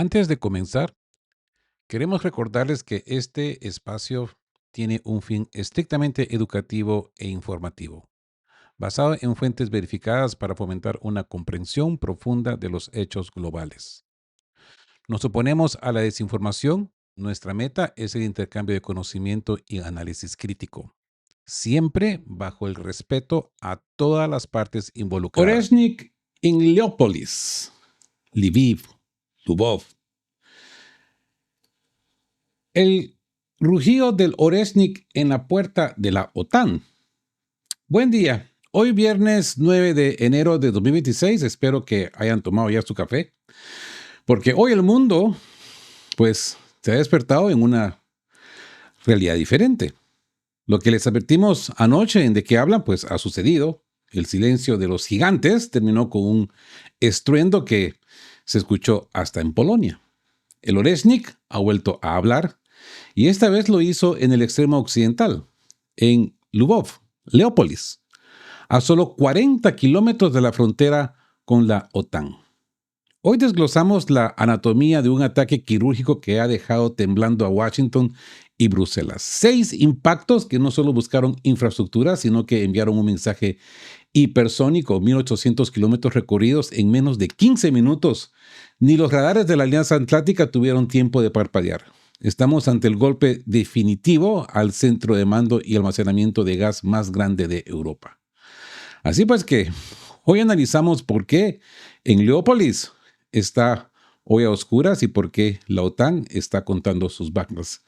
Antes de comenzar, queremos recordarles que este espacio tiene un fin estrictamente educativo e informativo, basado en fuentes verificadas para fomentar una comprensión profunda de los hechos globales. Nos oponemos a la desinformación. Nuestra meta es el intercambio de conocimiento y análisis crítico, siempre bajo el respeto a todas las partes involucradas. Oreshnik en Leópolis, Lviv, Lvov. El rugido del Oreshnik en la puerta de la OTAN. Buen día. Hoy viernes 9 de enero de 2026, espero que hayan tomado ya su café, porque hoy el mundo, pues, se ha despertado en una realidad diferente. Lo que les advertimos anoche en De qué hablan, pues ha sucedido. El silencio de los gigantes terminó con un estruendo que se escuchó hasta en Polonia. El Oreshnik ha vuelto a hablar y esta vez lo hizo en el extremo occidental, en Lvov, Leópolis, a solo 40 kilómetros de la frontera con la OTAN. Hoy desglosamos la anatomía de un ataque quirúrgico que ha dejado temblando a Washington y Bruselas. 6 impactos que no solo buscaron infraestructura, sino que enviaron un mensaje hipersónico, 1.800 kilómetros recorridos en menos de 15 minutos. Ni los radares de la Alianza Atlántica tuvieron tiempo de parpadear. Estamos ante el golpe definitivo al centro de mando y almacenamiento de gas más grande de Europa. Así pues que hoy analizamos por qué en Leópolis está hoy a oscuras y por qué la OTAN está contando sus bajas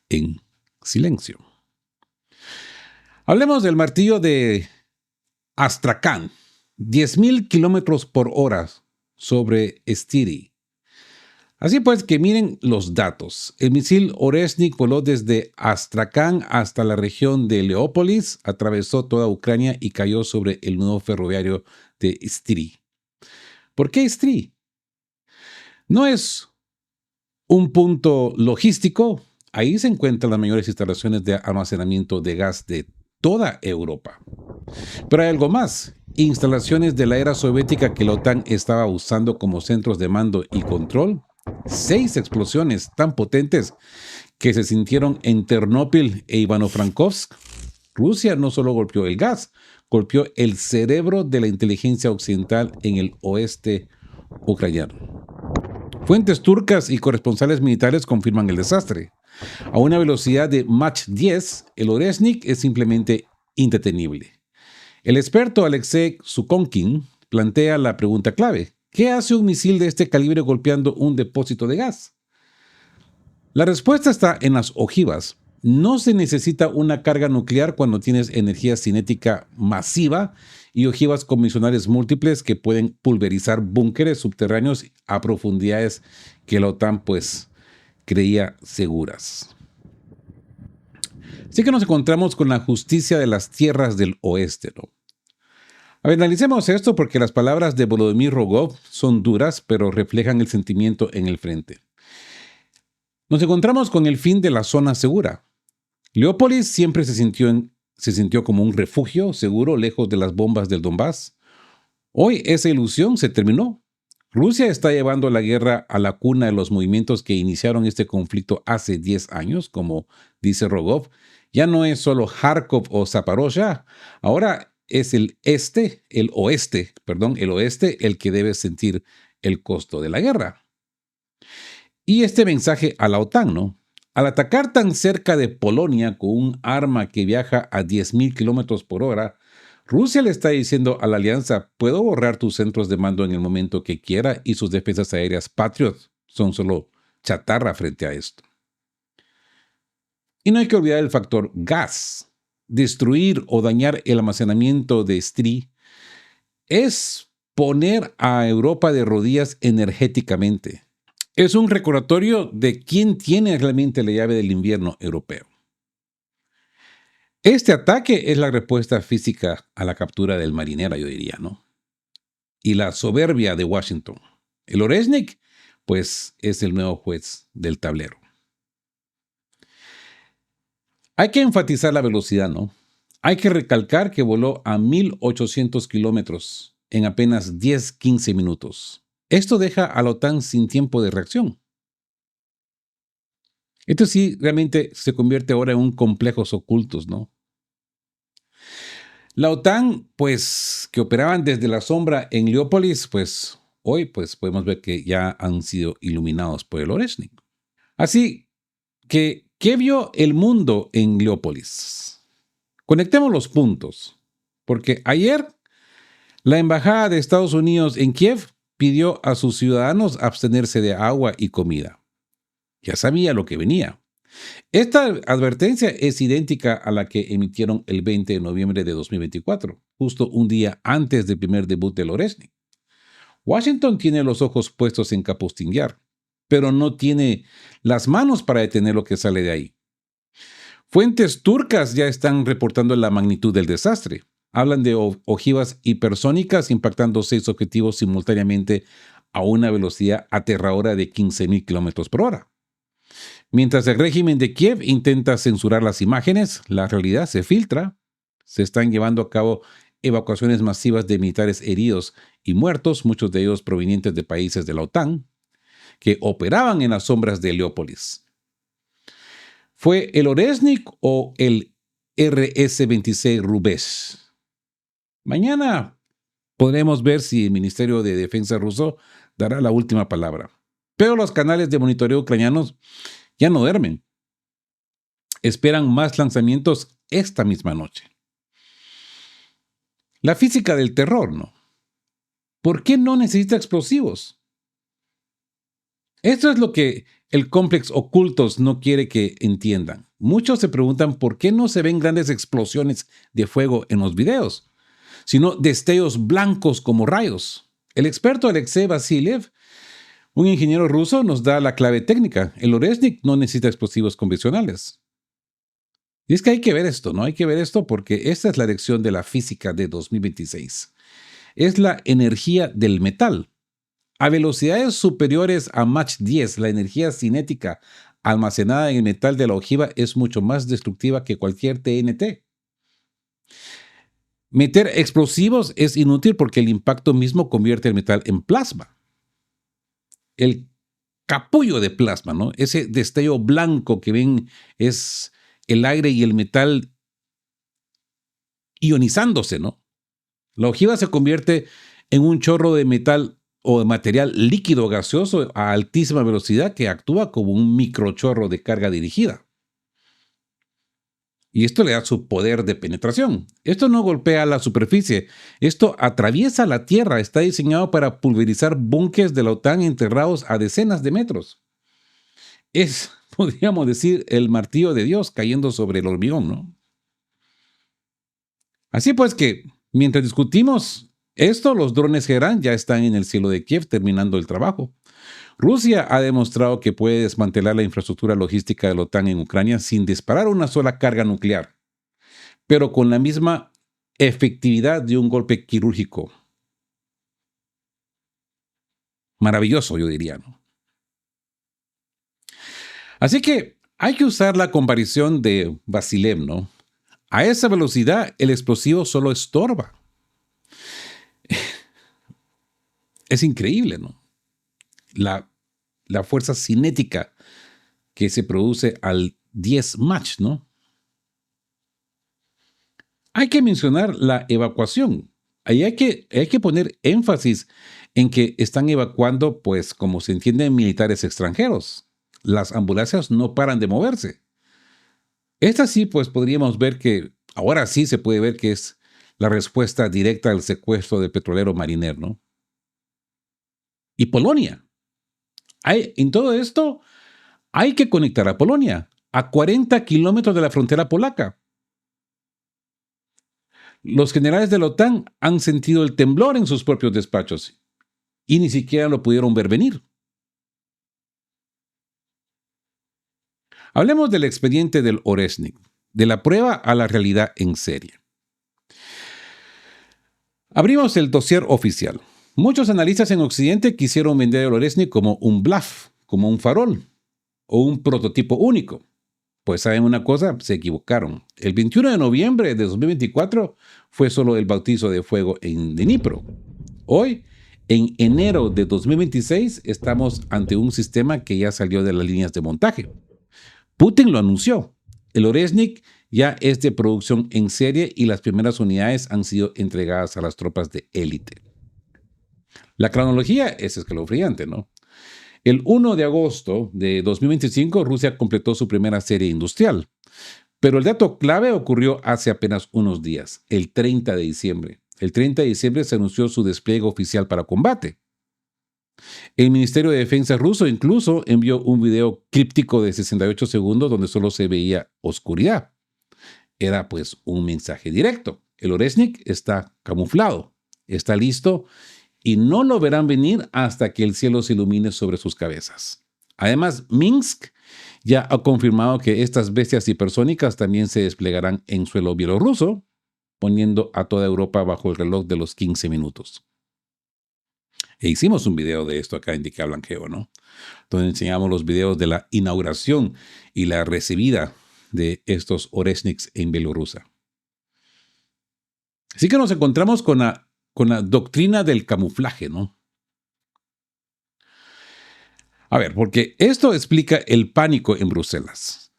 en silencio. Hablemos del martillo de Astrakhan, 10.000 kilómetros por hora sobre Stiri. Así pues que miren los datos. El misil Oreshnik voló desde Astrakhan hasta la región de Leópolis, atravesó toda Ucrania y cayó sobre el nudo ferroviario de Stiri. ¿Por qué Stiri? No es un punto logístico. Ahí se encuentran las mayores instalaciones de almacenamiento de gas de toda Europa. Pero hay algo más. Instalaciones de la era soviética que la OTAN estaba usando como centros de mando y control. 6 explosiones tan potentes que se sintieron en Ternópil e Ivano-Frankovsk. Rusia no solo golpeó el gas, golpeó el cerebro de la inteligencia occidental en el oeste ucraniano. Fuentes turcas y corresponsales militares confirman el desastre. A una velocidad de Mach 10, el Oreshnik es simplemente indetenible. El experto Alexei Sukhonkin plantea la pregunta clave: ¿qué hace un misil de este calibre golpeando un depósito de gas? La respuesta está en las ojivas. No se necesita una carga nuclear cuando tienes energía cinética masiva y ojivas convencionales múltiples que pueden pulverizar búnkeres subterráneos a profundidades que la OTAN pues creía seguras. Así que nos encontramos con la justicia de las tierras del oeste, ¿no? A ver, analicemos esto porque las palabras de Volodymyr Rogov son duras, pero reflejan el sentimiento en el frente. Nos encontramos con el fin de la zona segura. Leópolis siempre se sintió como un refugio seguro lejos de las bombas del Donbass. Hoy esa ilusión se terminó. Rusia está llevando la guerra a la cuna de los movimientos que iniciaron este conflicto hace 10 años, como dice Rogov. Ya no es solo Kharkov o Zaporozhia, ahora es el oeste el que debe sentir el costo de la guerra. Y este mensaje a la OTAN, ¿no? Al atacar tan cerca de Polonia con un arma que viaja a 10.000 kilómetros por hora, Rusia le está diciendo a la alianza: puedo borrar tus centros de mando en el momento que quiera y sus defensas aéreas Patriot son solo chatarra frente a esto. Y no hay que olvidar el factor gas. Destruir o dañar el almacenamiento de Stri es poner a Europa de rodillas energéticamente. Es un recordatorio de quién tiene realmente la llave del invierno europeo. Este ataque es la respuesta física a la captura del Marinera, yo diría, ¿no? Y la soberbia de Washington. El Oreshnik, pues, es el nuevo juez del tablero. Hay que enfatizar la velocidad, ¿no? Hay que recalcar que voló a 1.800 kilómetros en apenas 10-15 minutos. Esto deja a la OTAN sin tiempo de reacción. Esto sí realmente se convierte ahora en un complejos ocultos, ¿no? La OTAN, pues, que operaban desde la sombra en Leópolis, pues hoy pues podemos ver que ya han sido iluminados por el Oreshnik. Así que, ¿qué vio el mundo en Leópolis? Conectemos los puntos, porque ayer la Embajada de Estados Unidos en Kiev pidió a sus ciudadanos abstenerse de agua y comida. Ya sabía lo que venía. Esta advertencia es idéntica a la que emitieron el 20 de noviembre de 2024, justo un día antes del primer debut de Oreshnik. Washington tiene los ojos puestos en Kapustin Yar, pero no tiene las manos para detener lo que sale de ahí. Fuentes turcas ya están reportando la magnitud del desastre. Hablan de ojivas hipersónicas impactando 6 objetivos simultáneamente a una velocidad aterradora de 15.000 kilómetros por hora. Mientras el régimen de Kiev intenta censurar las imágenes, la realidad se filtra. Se están llevando a cabo evacuaciones masivas de militares heridos y muertos, muchos de ellos provenientes de países de la OTAN, que operaban en las sombras de Leópolis. ¿Fue el Oreshnik o el RS-26 Rubesh? Mañana podremos ver si el Ministerio de Defensa ruso dará la última palabra. Pero los canales de monitoreo ucranianos ya no duermen. Esperan más lanzamientos esta misma noche. La física del terror, ¿no? ¿Por qué no necesita explosivos? Esto es lo que el Complex Ocultos no quiere que entiendan. Muchos se preguntan por qué no se ven grandes explosiones de fuego en los videos, sino destellos blancos como rayos. El experto Alexei Vasiliev, un ingeniero ruso, nos da la clave técnica. El Oreshnik no necesita explosivos convencionales. Y es que hay que ver esto, ¿no? Hay que ver esto porque esta es la lección de la física de 2026. Es la energía del metal. A velocidades superiores a Mach 10, la energía cinética almacenada en el metal de la ojiva es mucho más destructiva que cualquier TNT. Meter explosivos es inútil porque el impacto mismo convierte el metal en plasma. El capullo de plasma, ¿no? Ese destello blanco que ven es el aire y el metal ionizándose, ¿no? La ojiva se convierte en un chorro de metal o de material líquido gaseoso a altísima velocidad que actúa como un microchorro de carga dirigida. Y esto le da su poder de penetración. Esto no golpea la superficie, esto atraviesa la tierra, está diseñado para pulverizar búnkeres de la OTAN enterrados a decenas de metros. Es, podríamos decir, el martillo de Dios cayendo sobre el hormigón, ¿no? Así pues que, mientras discutimos esto, los drones Gerán ya están en el cielo de Kiev terminando el trabajo. Rusia ha demostrado que puede desmantelar la infraestructura logística de la OTAN en Ucrania sin disparar una sola carga nuclear, pero con la misma efectividad de un golpe quirúrgico. Maravilloso, yo diría, ¿no? Así que hay que usar la comparación de Vasilev, ¿no? A esa velocidad, el explosivo solo estorba. Es increíble, ¿no? La fuerza cinética que se produce al 10 Mach, ¿no? Hay que mencionar la evacuación. Ahí hay que poner énfasis en que están evacuando, pues, como se entiende, militares extranjeros. Las ambulancias no paran de moverse. Esta sí, pues, podríamos ver que, ahora sí se puede ver que es la respuesta directa al secuestro del petrolero Mariner, ¿no? Y Polonia. En todo esto hay que conectar a Polonia, a 40 kilómetros de la frontera polaca. Los generales de la OTAN han sentido el temblor en sus propios despachos y ni siquiera lo pudieron ver venir. Hablemos del expediente del Oreshnik, de la prueba a la realidad en serie. Abrimos el dossier oficial. Muchos analistas en Occidente quisieron vender el Oreshnik como un bluff, como un farol o un prototipo único. Pues saben una cosa, se equivocaron. El 21 de noviembre de 2024 fue solo el bautizo de fuego en Dnipro. Hoy, en enero de 2026, estamos ante un sistema que ya salió de las líneas de montaje. Putin lo anunció. El Oreshnik ya es de producción en serie y las primeras unidades han sido entregadas a las tropas de élite. La cronología es escalofriante, ¿no? El 1 de agosto de 2025, Rusia completó su primera serie industrial. Pero el dato clave ocurrió hace apenas unos días, el 30 de diciembre. El 30 de diciembre se anunció su despliegue oficial para combate. El Ministerio de Defensa ruso incluso envió un video críptico de 68 segundos donde solo se veía oscuridad. Era pues un mensaje directo. El Oreshnik está camuflado, está listo y no lo verán venir hasta que el cielo se ilumine sobre sus cabezas. Además, Minsk ya ha confirmado que estas bestias hipersónicas también se desplegarán en suelo bielorruso, poniendo a toda Europa bajo el reloj de los 15 minutos. E hicimos un video de esto acá en Dique Blanqueo, ¿no? Donde enseñamos los videos de la inauguración y la recibida de estos Oreshniks en Bielorrusia. Así que nos encontramos con la doctrina del camuflaje, ¿no? A ver, porque esto explica el pánico en Bruselas.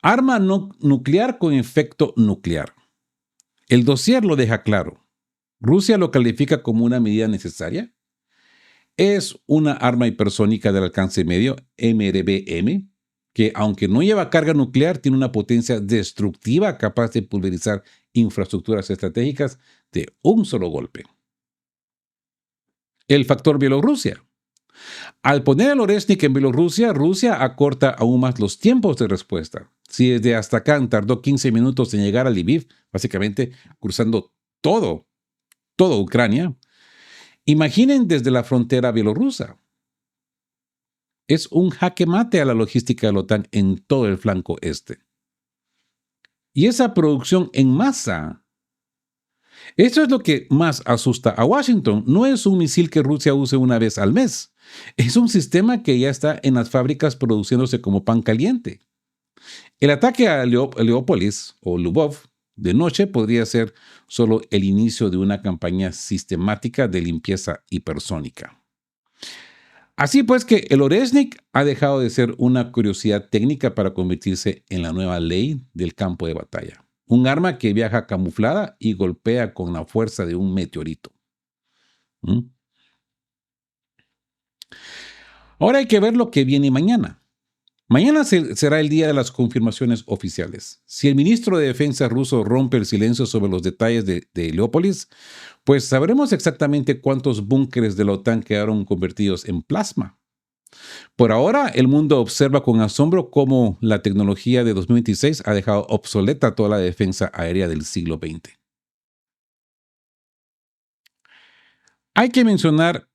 Arma nuclear con efecto nuclear. El dossier lo deja claro. Rusia lo califica como una medida necesaria. Es una arma hipersónica del alcance medio, MRBM, que aunque no lleva carga nuclear, tiene una potencia destructiva capaz de pulverizar infraestructuras estratégicas de un solo golpe. El factor Bielorrusia. Al poner el Oreshnik en Bielorrusia, Rusia acorta aún más los tiempos de respuesta. Si desde Astrakhan tardó 15 minutos en llegar a Lviv, básicamente cruzando toda Ucrania, imaginen desde la frontera bielorrusa. Es un jaque mate a la logística de la OTAN en todo el flanco este. Y esa producción en masa, eso es lo que más asusta a Washington. No es un misil que Rusia use una vez al mes. Es un sistema que ya está en las fábricas produciéndose como pan caliente. El ataque a Leópolis o Lvov de noche podría ser solo el inicio de una campaña sistemática de limpieza hipersónica. Así pues que el Oreshnik ha dejado de ser una curiosidad técnica para convertirse en la nueva ley del campo de batalla. Un arma que viaja camuflada y golpea con la fuerza de un meteorito. Ahora hay que ver lo que viene mañana. Mañana será el día de las confirmaciones oficiales. Si el ministro de Defensa ruso rompe el silencio sobre los detalles de Leópolis, pues sabremos exactamente cuántos búnkeres de la OTAN quedaron convertidos en plasma. Por ahora, el mundo observa con asombro cómo la tecnología de 2026 ha dejado obsoleta toda la defensa aérea del siglo XX. Hay que mencionar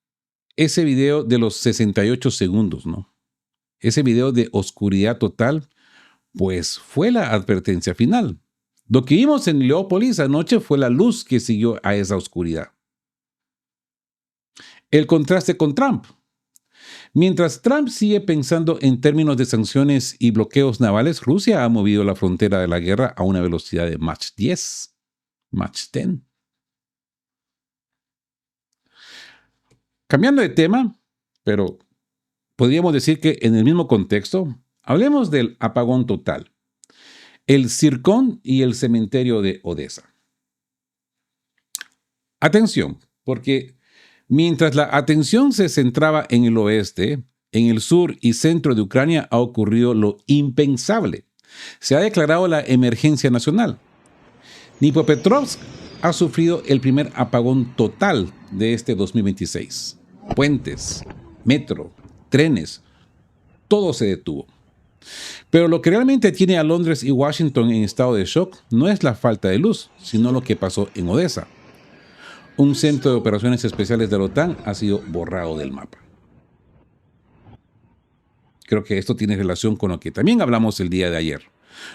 ese video de los 68 segundos, ¿no? Ese video de oscuridad total, pues fue la advertencia final. Lo que vimos en Leópolis anoche fue la luz que siguió a esa oscuridad. El contraste con Trump. Mientras Trump sigue pensando en términos de sanciones y bloqueos navales, Rusia ha movido la frontera de la guerra a una velocidad de Mach 10, Mach 10. Cambiando de tema, pero podríamos decir que en el mismo contexto, hablemos del apagón total, el Zircón y el cementerio de Odessa. Atención, porque mientras la atención se centraba en el oeste, en el sur y centro de Ucrania ha ocurrido lo impensable. Se ha declarado la emergencia nacional. Dnipropetrovsk ha sufrido el primer apagón total de este 2026. Puentes, metro, trenes, todo se detuvo. Pero lo que realmente tiene a Londres y Washington en estado de shock no es la falta de luz, sino lo que pasó en Odessa. Un centro de operaciones especiales de la OTAN ha sido borrado del mapa. Creo que esto tiene relación con lo que también hablamos el día de ayer.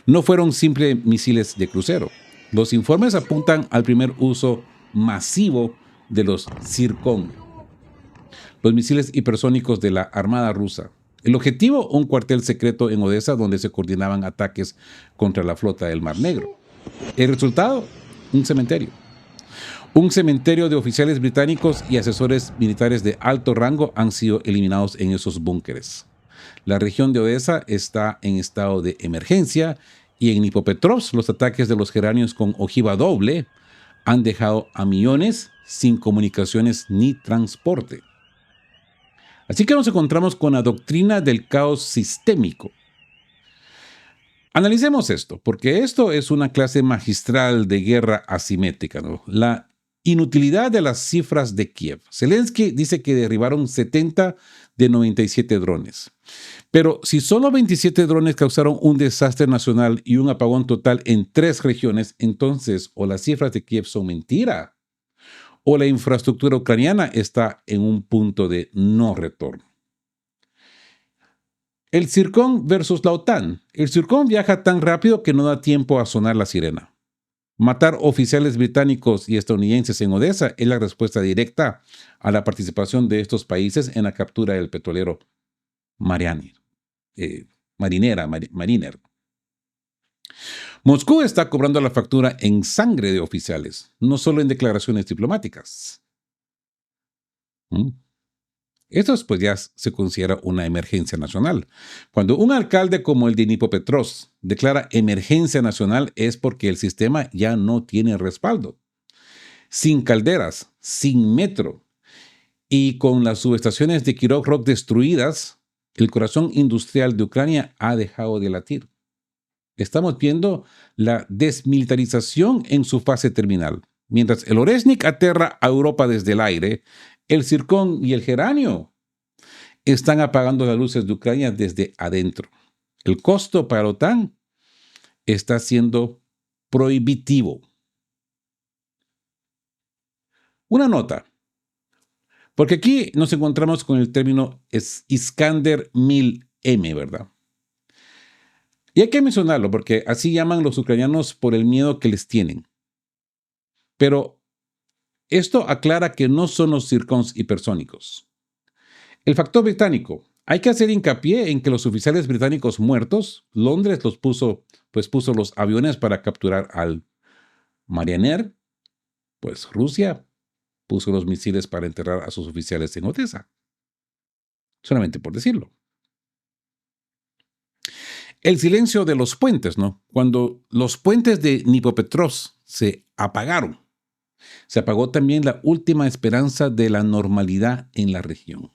No fueron simples misiles de crucero. Los informes apuntan al primer uso masivo de los Zircón, los misiles hipersónicos de la Armada rusa. El objetivo, un cuartel secreto en Odessa donde se coordinaban ataques contra la flota del Mar Negro. El resultado, un cementerio. Un cementerio de oficiales británicos y asesores militares de alto rango han sido eliminados en esos búnkeres. La región de Odessa está en estado de emergencia y en Dnipropetrovsk los ataques de los geranios con ojiva doble han dejado a millones sin comunicaciones ni transporte. Así que nos encontramos con la doctrina del caos sistémico. Analicemos esto, porque esto es una clase magistral de guerra asimétrica, ¿no? La inutilidad de las cifras de Kiev. Zelensky dice que derribaron 70 de 97 drones. Pero si solo 27 drones causaron un desastre nacional y un apagón total en 3 regiones, entonces o las cifras de Kiev son mentira o la infraestructura ucraniana está en un punto de no retorno. El Zircón versus la OTAN. El Zircón viaja tan rápido que no da tiempo a sonar la sirena. Matar oficiales británicos y estadounidenses en Odessa es la respuesta directa a la participación de estos países en la captura del petrolero Mariner. Moscú está cobrando la factura en sangre de oficiales, no solo en declaraciones diplomáticas. Esto pues ya se considera una emergencia nacional. Cuando un alcalde como el de Dnipropetrovsk declara emergencia nacional es porque el sistema ya no tiene respaldo. Sin calderas, sin metro y con las subestaciones de Kirov Rock destruidas, el corazón industrial de Ucrania ha dejado de latir. Estamos viendo la desmilitarización en su fase terminal. Mientras el Oresnik aterra a Europa desde el aire, el Zircón y el Geranio están apagando las luces de Ucrania desde adentro. El costo para la OTAN está siendo prohibitivo. Una nota, porque aquí nos encontramos con el término Iskander 1000M, ¿verdad? Y hay que mencionarlo porque así llaman los ucranianos por el miedo que les tienen. Pero esto aclara que no son los Zircons hipersónicos. El factor británico. Hay que hacer hincapié en que los oficiales británicos muertos, Londres puso los aviones para capturar al Mariner, pues Rusia puso los misiles para enterrar a sus oficiales en Odessa. Solamente por decirlo. El silencio de los puentes, ¿no? Cuando los puentes de Dnipropetrovsk se apagaron, se apagó también la última esperanza de la normalidad en la región.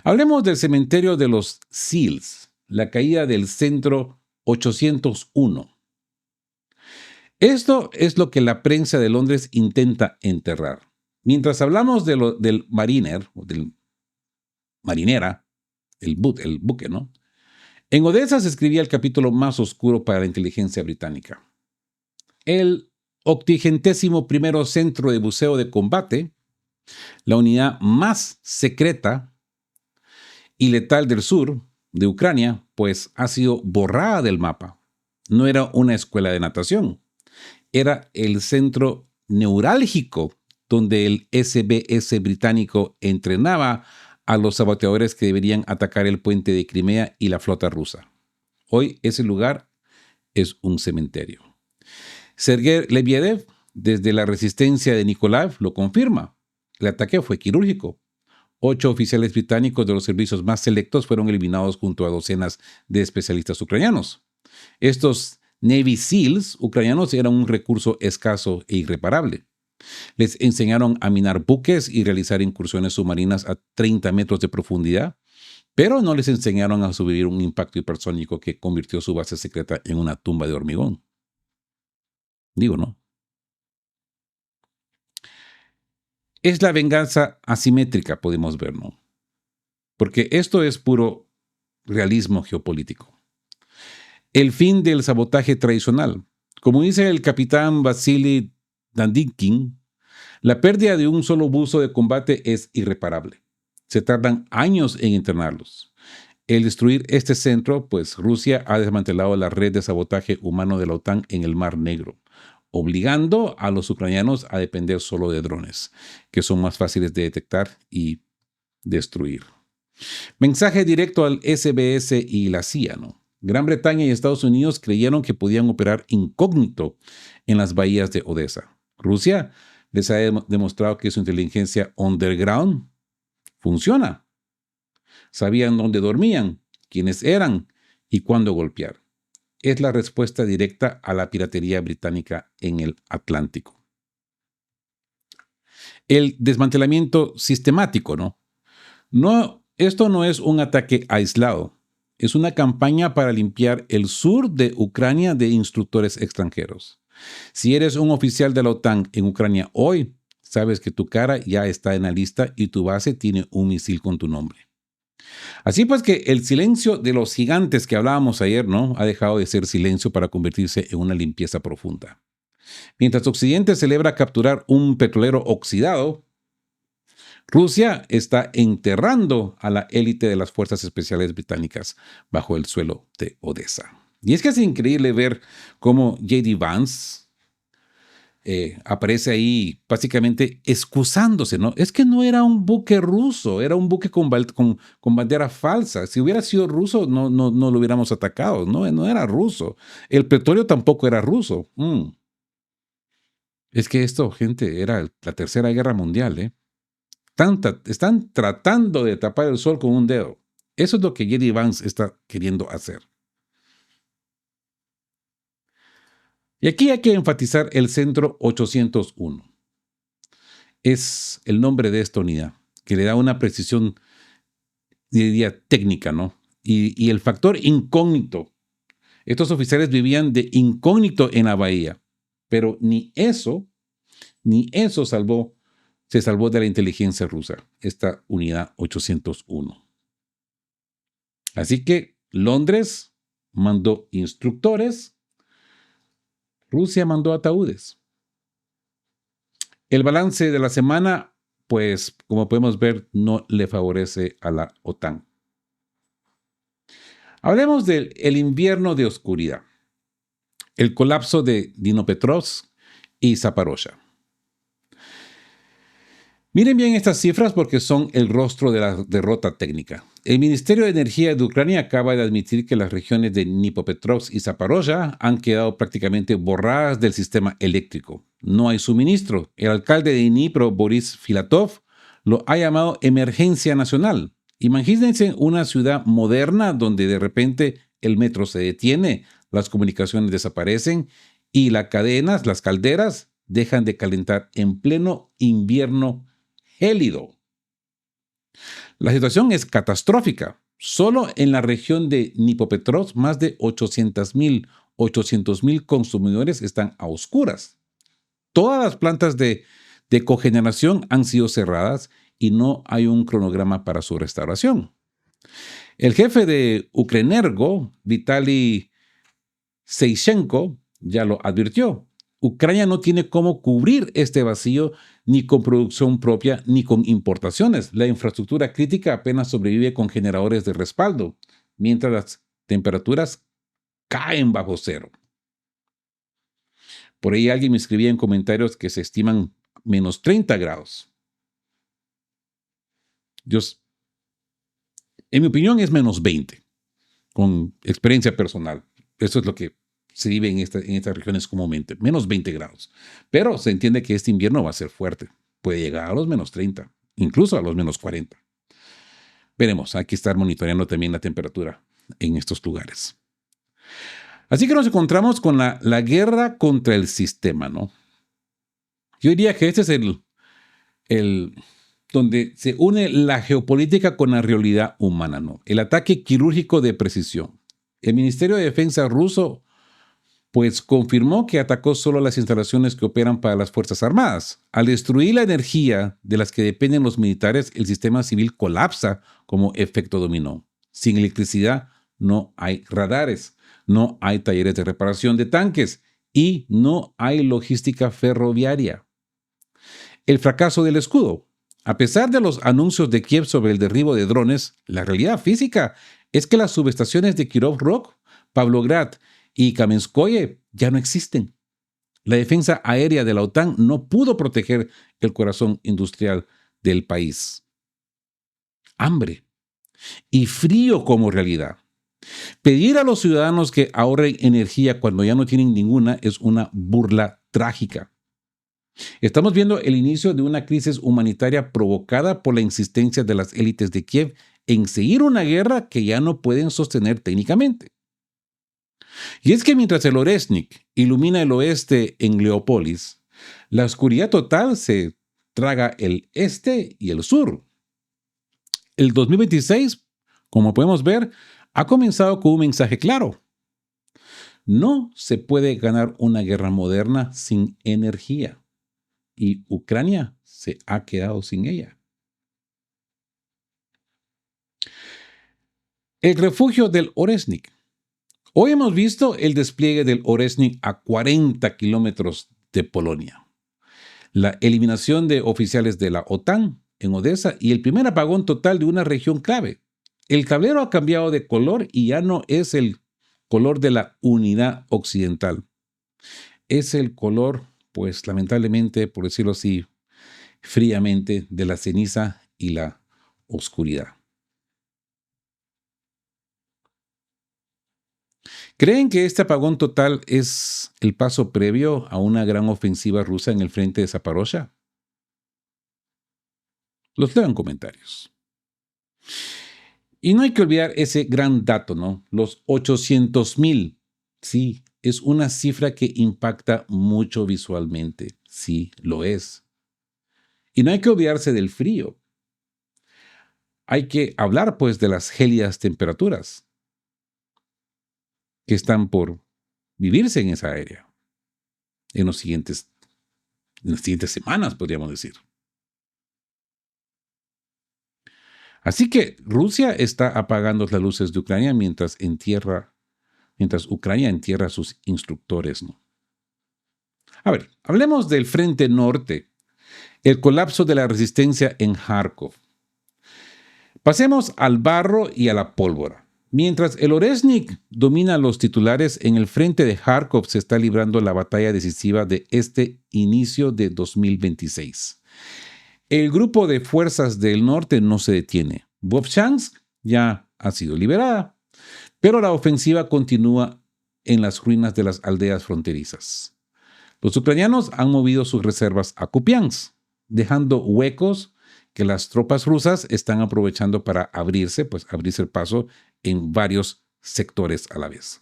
Hablemos del cementerio de los SEALs, la caída del centro 801. Esto es lo que la prensa de Londres intenta enterrar. Mientras hablamos del Mariner, o del Marinera, el buque, ¿no? En Odessa se escribía el capítulo más oscuro para la inteligencia británica. El 81º Centro de Buceo de Combate, la unidad más secreta y letal del sur de Ucrania, pues ha sido borrada del mapa. No era una escuela de natación, era el centro neurálgico donde el SBS británico entrenaba a los saboteadores que deberían atacar el puente de Crimea y la flota rusa. Hoy ese lugar es un cementerio. Sergei Lebedeva, desde la resistencia de Nikolaev, lo confirma. El ataque fue quirúrgico. 8 oficiales británicos de los servicios más selectos fueron eliminados junto a docenas de especialistas ucranianos. Estos Navy SEALs ucranianos eran un recurso escaso e irreparable. Les enseñaron a minar buques y realizar incursiones submarinas a 30 metros de profundidad, pero no les enseñaron a sobrevivir un impacto hipersónico que convirtió su base secreta en una tumba de hormigón. Digo, ¿no? Es la venganza asimétrica, podemos ver, ¿no? Porque esto es puro realismo geopolítico. El fin del sabotaje tradicional. Como dice el capitán Vasily Dandinkin, la pérdida de un solo buzo de combate es irreparable. Se tardan años en internarlos. El destruir este centro, pues Rusia ha desmantelado la red de sabotaje humano de la OTAN en el Mar Negro, obligando a los ucranianos a depender solo de drones, que son más fáciles de detectar y destruir. Mensaje directo al SBS y la CIA, ¿no? Gran Bretaña y Estados Unidos creyeron que podían operar incógnito en las bahías de Odessa. Rusia les ha demostrado que su inteligencia underground funciona. Sabían dónde dormían, quiénes eran y cuándo golpear. Es la respuesta directa a la piratería británica en el Atlántico. El desmantelamiento sistemático, ¿no? Esto no es un ataque aislado. Es una campaña para limpiar el sur de Ucrania de instructores extranjeros. Si eres un oficial de la OTAN en Ucrania hoy, sabes que tu cara ya está en la lista y tu base tiene un misil con tu nombre. Así pues que el silencio de los gigantes que hablábamos ayer, ¿no? Ha dejado de ser silencio para convertirse en una limpieza profunda. Mientras Occidente celebra capturar un petrolero oxidado, Rusia está enterrando a la élite de las fuerzas especiales británicas bajo el suelo de Odessa. Y es que es increíble ver cómo J.D. Vance aparece ahí básicamente excusándose, ¿no? Es que no era un buque ruso, era un buque con bandera falsa. Si hubiera sido ruso, no lo hubiéramos atacado, no era ruso. El petróleo tampoco era ruso. Es que esto, gente, era la Tercera Guerra Mundial, ¿eh? Están tratando de tapar el sol con un dedo. Eso es lo que J.D. Vance está queriendo hacer. Y aquí hay que enfatizar el Centro 801. Es el nombre de esta unidad, que le da una precisión, diría, técnica, ¿no? Y el factor incógnito. Estos oficiales vivían de incógnito en la bahía, pero ni eso se salvó de la inteligencia rusa, esta unidad 801. Así que Londres mandó instructores, Rusia mandó ataúdes. El balance de la semana, pues, como podemos ver, no le favorece a la OTAN. Hablemos del invierno de oscuridad, el colapso de Dnipropetrovsk y Zaporozhia. Miren bien estas cifras porque son el rostro de la derrota técnica. El Ministerio de Energía de Ucrania acaba de admitir que las regiones de Dnipropetrovsk y Zaporozhia han quedado prácticamente borradas del sistema eléctrico. No hay suministro. El alcalde de Dnipro, Boris Filatov, lo ha llamado emergencia nacional. Imagínense una ciudad moderna donde de repente el metro se detiene, las comunicaciones desaparecen y las calderas, dejan de calentar en pleno invierno gélido. La situación es catastrófica. Solo en la región de Dnipropetrovsk, más de 800,000 consumidores están a oscuras. Todas las plantas de cogeneración han sido cerradas y no hay un cronograma para su restauración. El jefe de Ukrenergo, Vitaly Seishenko, ya lo advirtió. Ucrania no tiene cómo cubrir este vacío ni con producción propia ni con importaciones. La infraestructura crítica apenas sobrevive con generadores de respaldo, mientras las temperaturas caen bajo cero. Por ahí alguien me escribía en comentarios que se estiman menos 30 grados. En mi opinión es menos 20, con experiencia personal. Eso es lo que se vive en estas regiones comúnmente, menos 20 grados. Pero se entiende que este invierno va a ser fuerte. Puede llegar a los menos 30, incluso a los menos 40. Veremos, hay que estar monitoreando también la temperatura en estos lugares. Así que nos encontramos con la guerra contra el sistema, ¿no? Yo diría que este es el donde se une la geopolítica con la realidad humana, ¿no? El ataque quirúrgico de precisión. El Ministerio de Defensa ruso pues confirmó que atacó solo las instalaciones que operan para las Fuerzas Armadas. Al destruir la energía de las que dependen los militares, el sistema civil colapsa como efecto dominó. Sin electricidad no hay radares, no hay talleres de reparación de tanques y no hay logística ferroviaria. El fracaso del escudo. A pesar de los anuncios de Kiev sobre el derribo de drones, la realidad física es que las subestaciones de Kirov Rog, Pavlograd y Kamenskoye ya no existen. La defensa aérea de la OTAN no pudo proteger el corazón industrial del país. Hambre y frío como realidad. Pedir a los ciudadanos que ahorren energía cuando ya no tienen ninguna es una burla trágica. Estamos viendo el inicio de una crisis humanitaria provocada por la insistencia de las élites de Kiev en seguir una guerra que ya no pueden sostener técnicamente. Y es que mientras el Oresnik ilumina el oeste en Leópolis, la oscuridad total se traga el este y el sur. El 2026, como podemos ver, ha comenzado con un mensaje claro. No se puede ganar una guerra moderna sin energía y Ucrania se ha quedado sin ella. El refugio del Oresnik. Hoy hemos visto el despliegue del Oresnik a 40 kilómetros de Polonia, la eliminación de oficiales de la OTAN en Odessa y el primer apagón total de una región clave. El tablero ha cambiado de color y ya no es el color de la unidad occidental. Es el color, pues lamentablemente, por decirlo así, fríamente, de la ceniza y la oscuridad. ¿Creen que este apagón total es el paso previo a una gran ofensiva rusa en el frente de Zaporozhia? Los leo en comentarios. Y no hay que olvidar ese gran dato, ¿no? Los 800,000. Sí, es una cifra que impacta mucho visualmente. Sí, lo es. Y no hay que olvidarse del frío. Hay que hablar, pues, de las gélidas temperaturas que están por vivirse en esa área en las siguientes semanas, podríamos decir. Así que Rusia está apagando las luces de Ucrania mientras Ucrania entierra a sus instructores, ¿no? A ver, hablemos del frente norte, el colapso de la resistencia en Kharkov. Pasemos al barro y a la pólvora. Mientras el Oresnik domina los titulares, en el frente de Kharkov se está librando la batalla decisiva de este inicio de 2026. El grupo de fuerzas del norte no se detiene. Vovchansk ya ha sido liberada, pero la ofensiva continúa en las ruinas de las aldeas fronterizas. Los ucranianos han movido sus reservas a Kupiansk, dejando huecos que las tropas rusas están aprovechando para abrirse el paso en varios sectores a la vez.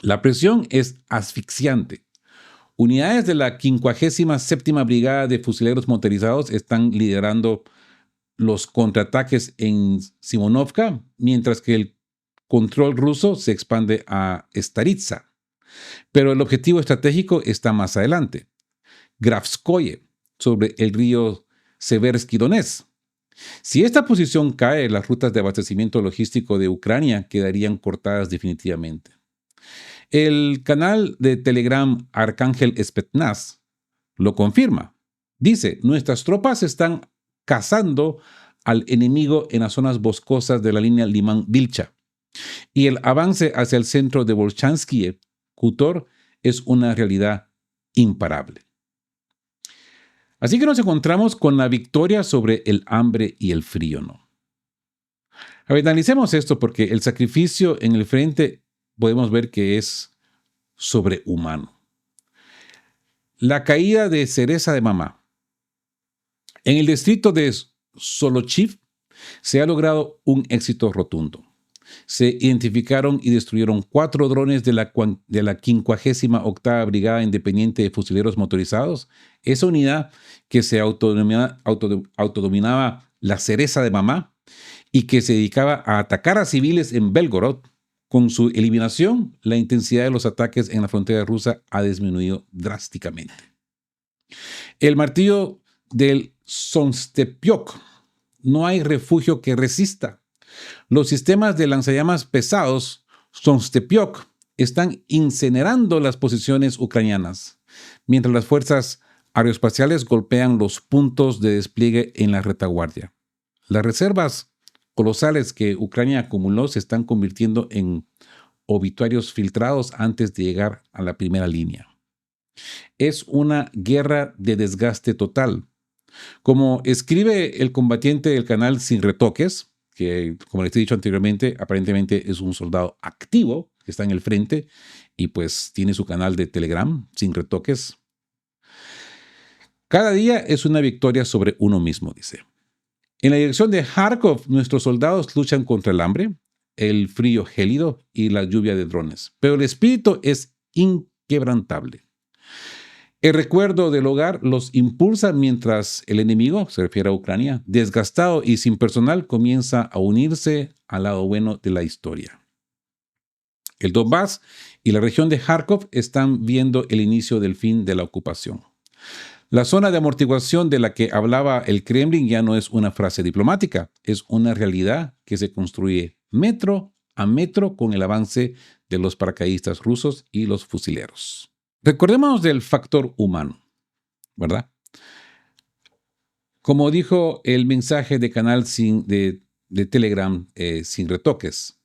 La presión es asfixiante. Unidades de la 57ª Brigada de Fusileros Motorizados están liderando los contraataques en Simonovka, mientras que el control ruso se expande a Staritsa. Pero el objetivo estratégico está más adelante. Grafskoye, sobre el río Seversky Donetsk. Si esta posición cae, las rutas de abastecimiento logístico de Ucrania quedarían cortadas definitivamente. El canal de Telegram Arcángel Spetsnaz lo confirma. Dice, nuestras tropas están cazando al enemigo en las zonas boscosas de la línea Limán-Vilcha. Y el avance hacia el centro de Volchansky, Kutor, es una realidad imparable. Así que nos encontramos con la victoria sobre el hambre y el frío, ¿no? A ver, analicemos esto porque el sacrificio en el frente podemos ver que es sobrehumano. La caída de Cereza de Mamá. En el distrito de Solochiv se ha logrado un éxito rotundo. Se identificaron y destruyeron 4 drones de la 58ª Brigada Independiente de Fusileros Motorizados, esa unidad que se autodominaba la Cereza de Mamá y que se dedicaba a atacar a civiles en Belgorod. Con su eliminación, la intensidad de los ataques en la frontera rusa ha disminuido drásticamente. El martillo del Sonstepiok. No hay refugio que resista. Los sistemas de lanzallamas pesados Sonstepiok están incinerando las posiciones ucranianas, mientras las fuerzas aeroespaciales golpean los puntos de despliegue en la retaguardia. Las reservas colosales que Ucrania acumuló se están convirtiendo en obituarios filtrados antes de llegar a la primera línea. Es una guerra de desgaste total. Como escribe el combatiente del canal Sin Retoques, que, como les he dicho anteriormente, aparentemente es un soldado activo que está en el frente y pues tiene su canal de Telegram, Sin Retoques. Cada día es una victoria sobre uno mismo, dice. En la dirección de Kharkov, nuestros soldados luchan contra el hambre, el frío gélido y la lluvia de drones, pero el espíritu es inquebrantable. El recuerdo del hogar los impulsa mientras el enemigo, se refiere a Ucrania, desgastado y sin personal, comienza a unirse al lado bueno de la historia. El Donbass y la región de Kharkov están viendo el inicio del fin de la ocupación. La zona de amortiguación de la que hablaba el Kremlin ya no es una frase diplomática, es una realidad que se construye metro a metro con el avance de los paracaidistas rusos y los fusileros. Recordemos del factor humano, ¿verdad? Como dijo el mensaje de canal de Telegram sin retoques,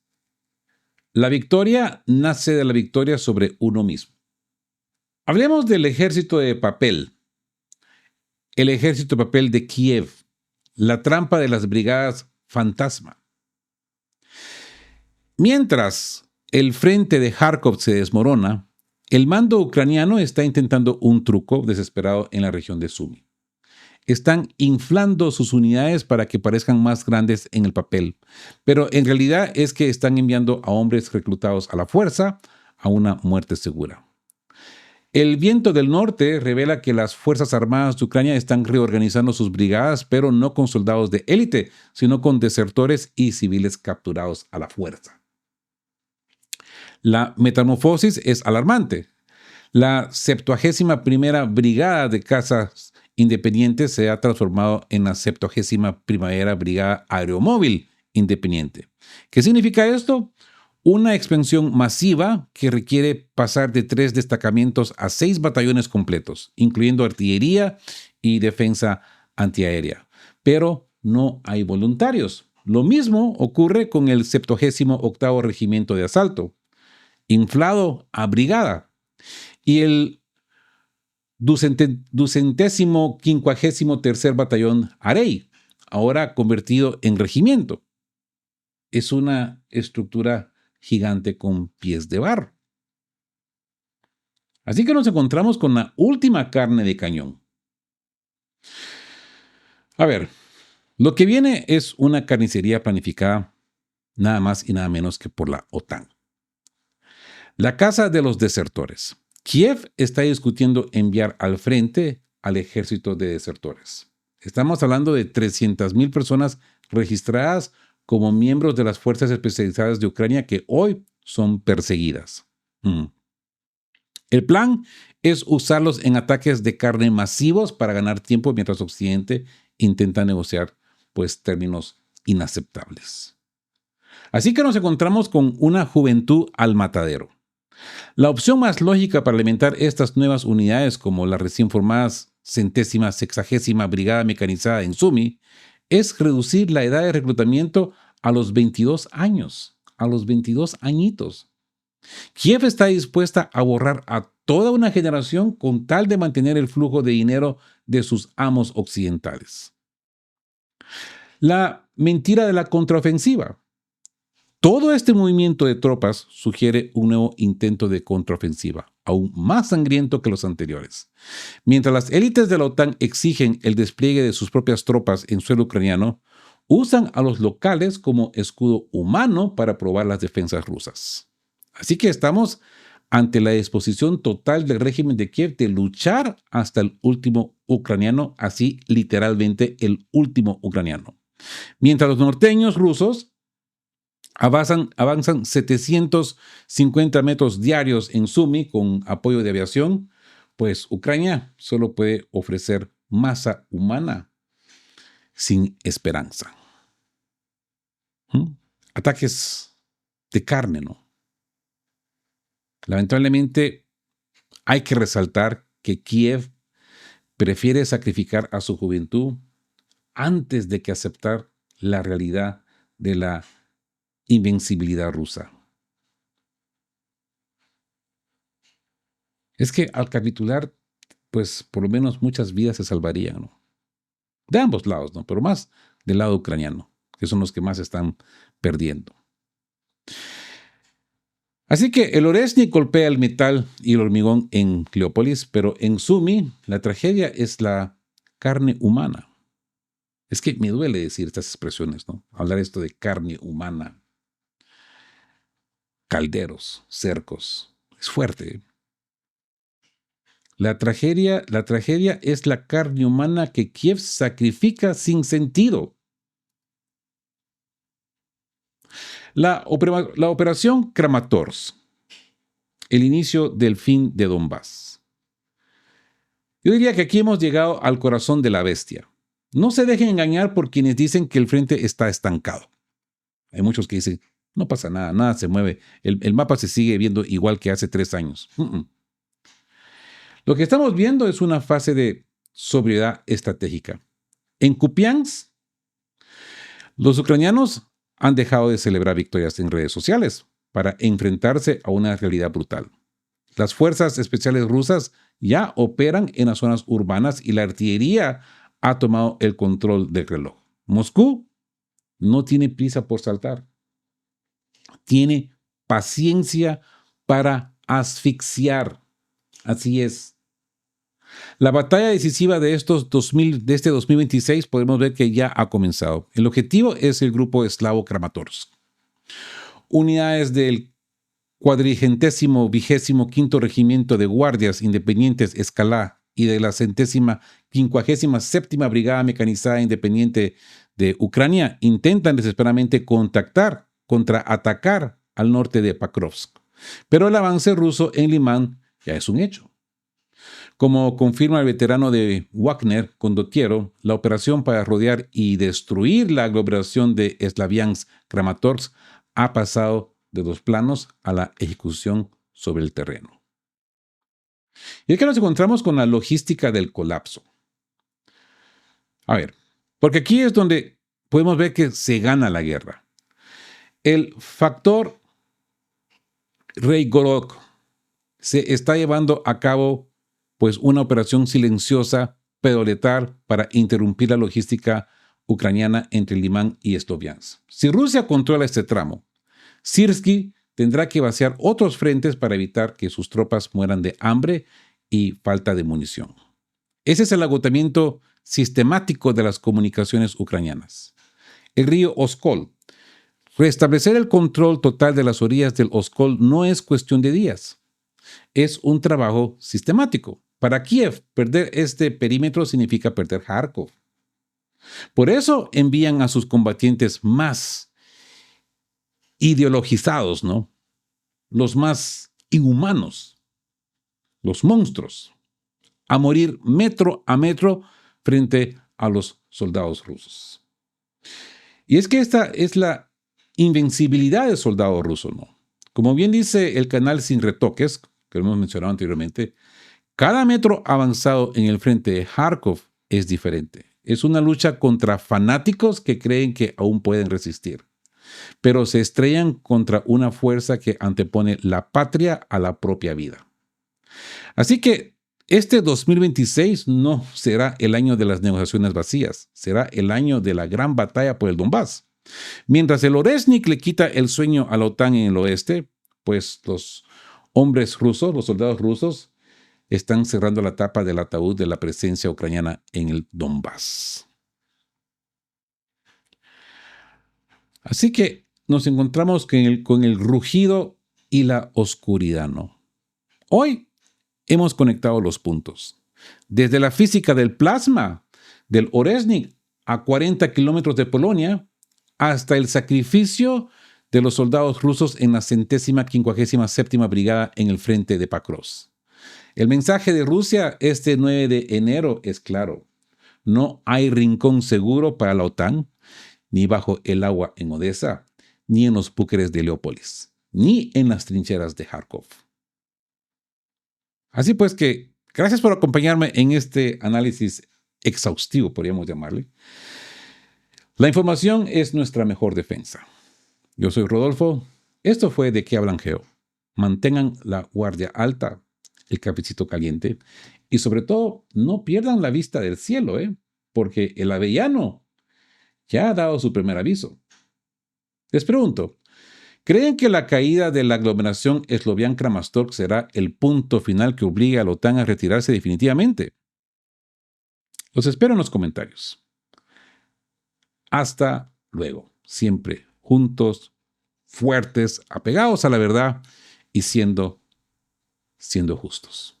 la victoria nace de la victoria sobre uno mismo. Hablemos del ejército de papel. El ejército de papel de Kiev, la trampa de las brigadas fantasma. Mientras el frente de Kharkov se desmorona, el mando ucraniano está intentando un truco desesperado en la región de Sumy. Están inflando sus unidades para que parezcan más grandes en el papel, pero en realidad es que están enviando a hombres reclutados a la fuerza a una muerte segura. El viento del norte revela que las Fuerzas Armadas de Ucrania están reorganizando sus brigadas, pero no con soldados de élite, sino con desertores y civiles capturados a la fuerza. La metamorfosis es alarmante. La 71ª Brigada de Cazas Independientes se ha transformado en la 71ª Brigada Aeromóvil Independiente. ¿Qué significa esto? Una expansión masiva que requiere pasar de 3 destacamentos a 6 batallones completos, incluyendo artillería y defensa antiaérea. Pero no hay voluntarios. Lo mismo ocurre con el 78º Regimiento de Asalto, inflado a brigada, y el 253º Batallón Arey, ahora convertido en regimiento. Es una estructura gigante con pies de barro. Así que nos encontramos con la última carne de cañón. A ver, lo que viene es una carnicería planificada nada más y nada menos que por la OTAN. La casa de los desertores. Kiev está discutiendo enviar al frente al ejército de desertores. Estamos hablando de 300,000 personas registradas como miembros de las fuerzas especializadas de Ucrania que hoy son perseguidas. El plan es usarlos en ataques de carne masivos para ganar tiempo mientras Occidente intenta negociar términos inaceptables. Así que nos encontramos con una juventud al matadero. La opción más lógica para alimentar estas nuevas unidades, como las recién formadas 160ª Brigada Mecanizada en Sumy, es reducir la edad de reclutamiento a los 22 años, a los 22 añitos. Kiev está dispuesta a borrar a toda una generación con tal de mantener el flujo de dinero de sus amos occidentales. La mentira de la contraofensiva. Todo este movimiento de tropas sugiere un nuevo intento de contraofensiva, aún más sangriento que los anteriores. Mientras las élites de la OTAN exigen el despliegue de sus propias tropas en suelo ucraniano, usan a los locales como escudo humano para probar las defensas rusas. Así que estamos ante la disposición total del régimen de Kiev de luchar hasta el último ucraniano, así literalmente el último ucraniano. Mientras los norteños rusos avanzan 750 metros diarios en Sumy con apoyo de aviación, pues Ucrania solo puede ofrecer masa humana sin esperanza. Ataques de carne, ¿no? Lamentablemente, hay que resaltar que Kiev prefiere sacrificar a su juventud antes de que aceptar la realidad de la invencibilidad rusa. Es que al capitular, por lo menos muchas vidas se salvarían, ¿no? De ambos lados, ¿no? Pero más del lado ucraniano, que son los que más están perdiendo. Así que el Oresnik golpea el metal y el hormigón en Cleópolis, pero en Sumy la tragedia es la carne humana. Es que me duele decir estas expresiones, ¿no? Hablar esto de carne humana, calderos, cercos. Es fuerte. La tragedia es la carne humana que Kiev sacrifica sin sentido. La operación Kramatorsk, el inicio del fin de Donbass. Yo diría que aquí hemos llegado al corazón de la bestia. No se dejen engañar por quienes dicen que el frente está estancado. Hay muchos que dicen, no pasa nada, nada se mueve, el mapa se sigue viendo igual que hace 3 años. Lo que estamos viendo es una fase de sobriedad estratégica. En Kupiansk, los ucranianos han dejado de celebrar victorias en redes sociales para enfrentarse a una realidad brutal. Las fuerzas especiales rusas ya operan en las zonas urbanas y la artillería ha tomado el control del reloj. Moscú no tiene prisa por saltar. Tiene paciencia para asfixiar. Así es. La batalla decisiva de este 2026 podemos ver que ya ha comenzado. El objetivo es el grupo eslavo Kramatorsk. Unidades del 425º Regimiento de Guardias Independientes Escalá y de la 157ª Brigada Mecanizada Independiente de Ucrania intentan desesperadamente contraatacar al norte de Pakrovsk. Pero el avance ruso en Limán ya es un hecho. Como confirma el veterano de Wagner, condottiero, la operación para rodear y destruir la aglomeración de Slaviansk-Kramatorsk ha pasado de los planos a la ejecución sobre el terreno. Y es que nos encontramos con la logística del colapso. A ver, porque aquí es donde podemos ver que se gana la guerra. El factor Rey-Gorok se está llevando a cabo pues una operación silenciosa pero letal para interrumpir la logística ucraniana entre Limán y Sloviansk. Si Rusia controla este tramo, Syrski tendrá que vaciar otros frentes para evitar que sus tropas mueran de hambre y falta de munición. Ese es el agotamiento sistemático de las comunicaciones ucranianas. El río Oskol. Restablecer el control total de las orillas del Oskol no es cuestión de días. Es un trabajo sistemático. Para Kiev, perder este perímetro significa perder Kharkov. Por eso envían a sus combatientes más ideologizados, ¿no? Los más inhumanos, los monstruos, a morir metro a metro frente a los soldados rusos. Y es que esta es la invencibilidad del soldado ruso, ¿no? Como bien dice el canal Sin Retoques, que lo hemos mencionado anteriormente, cada metro avanzado en el frente de Kharkov es diferente. Es una lucha contra fanáticos que creen que aún pueden resistir, pero se estrellan contra una fuerza que antepone la patria a la propia vida. Así que este 2026 no será el año de las negociaciones vacías, será el año de la gran batalla por el Donbass. Mientras el Oresnik le quita el sueño a la OTAN en el oeste, pues los hombres rusos, los soldados rusos, están cerrando la tapa del ataúd de la presencia ucraniana en el Donbass. Así que nos encontramos con el rugido y la oscuridad, ¿no? Hoy hemos conectado los puntos. Desde la física del plasma del Oresnik a 40 kilómetros de Polonia hasta el sacrificio de los soldados rusos en la 157ª Brigada en el frente de Pakrovsk. El mensaje de Rusia este 9 de enero es claro. No hay rincón seguro para la OTAN, ni bajo el agua en Odessa, ni en los búnkeres de Leópolis, ni en las trincheras de Kharkov. Así pues que, gracias por acompañarme en este análisis exhaustivo, podríamos llamarle. La información es nuestra mejor defensa. Yo soy Rodolfo. Esto fue De qué hablan Geo. Mantengan la guardia alta, el cafecito caliente y sobre todo no pierdan la vista del cielo, porque el avellano ya ha dado su primer aviso. Les pregunto, ¿creen que la caída de la aglomeración Sloviansk-Kramatorsk será el punto final que obligue a la OTAN a retirarse definitivamente? Los espero en los comentarios. Hasta luego. Siempre juntos, fuertes, apegados a la verdad y siendo justos.